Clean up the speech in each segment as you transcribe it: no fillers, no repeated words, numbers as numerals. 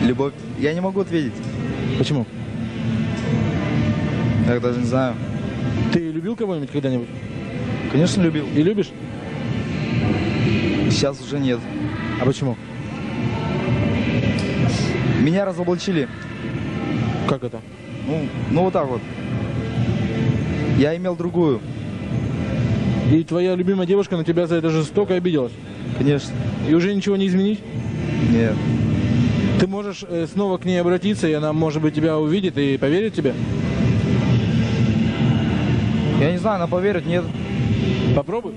Любовь. Я не могу ответить. Почему? Я даже не знаю. Ты любил кого-нибудь когда-нибудь? Конечно, любил. И любишь? Сейчас уже нет. А почему? Меня разоблачили. Как это? Ну вот так вот. Я имел другую. И твоя любимая девушка на тебя за это жестоко обиделась? Конечно. И уже ничего не изменить? Нет. Ты можешь снова к ней обратиться, и она, может быть, тебя увидит и поверит тебе? Я не знаю, она поверит, нет. Попробуй.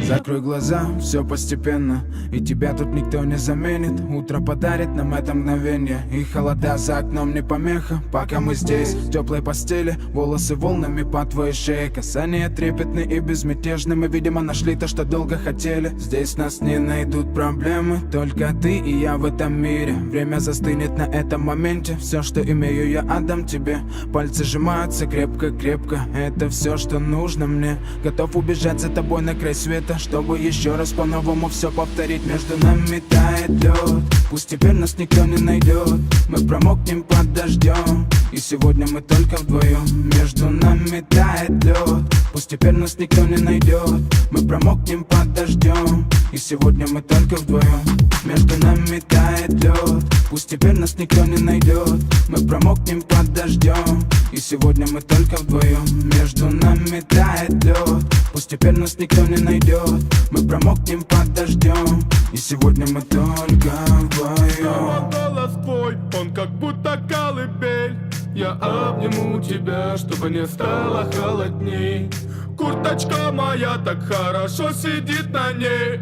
Закрой глаза, все постепенно, и тебя тут никто не заменит. Утро подарит нам это мгновение, и холода за окном не помеха. Пока мы здесь, в теплой постели, волосы волнами по твоей шее. Касания трепетные и безмятежны, мы, видимо, нашли то, что долго хотели. Здесь нас не найдут проблемы, только ты и я в этом мире. Время застынет на этом моменте, все, что имею, я отдам тебе. Пальцы сжимаются крепко-крепко, это все, что нужно мне. Готов убежать за тобой на край света, чтобы еще раз по-новому все повторить. Между нами тает лед, пусть теперь нас никто не найдет. Мы промокнем под дождем, и сегодня мы только вдвоем. Между нами тает лед, пусть теперь нас никто не найдет. Мы промокнем под дождем, и сегодня мы только вдвоем. Между нами тает лед, пусть теперь нас никто не найдет. Мы промокнем под дождем, и сегодня мы только вдвоем. Между нами тает лед, пусть теперь нас никто не найдет. Мы промокнем под дождем, и сегодня мы только вдвоем. Голос твой, он как будто колыбель. Я обниму тебя, чтобы не стало холодней. Курточка моя так хорошо сидит на ней.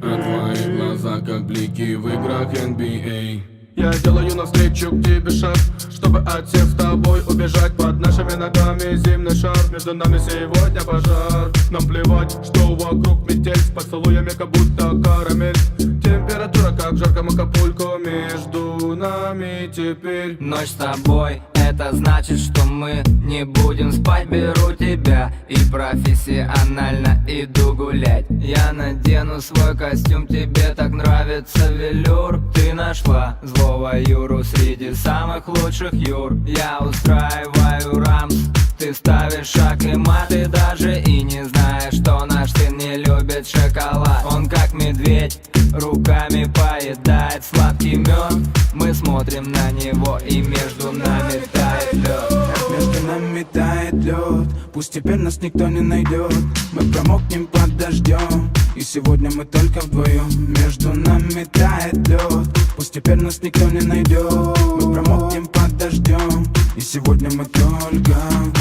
А твои глаза как блики в играх NBA. Я делаю навстречу к тебе шаг, чтобы от всех с тобой убежать. Под нашими ногами зимний шар, между нами сегодня пожар. Нам плевать, что вокруг метель, с поцелуями как будто карамель. Температура как в жарком Акапулько, между нами теперь. Ночь с тобой, это значит, что мы не будем спать. Беру тебя и профессионально иду гулять. Я надену свой костюм, тебе так нравится велюр. Ты нашла злого Юру среди самых лучших Юр. Я устраиваю рамс, ты ставишь шаг и мат. Ты даже и не знаешь, что наш сын не любит шоколад. Он как медведь, руками поедает сладкий мед. Мы смотрим на него, и между нами тает лед. Между нами тает лед, пусть теперь нас никто не найдет. Мы промокнем под дождем, и сегодня мы только вдвоем. Между нами тает лед, пусть теперь нас никто не найдет. Мы промокнем под дождем, и сегодня мы только вдвоем.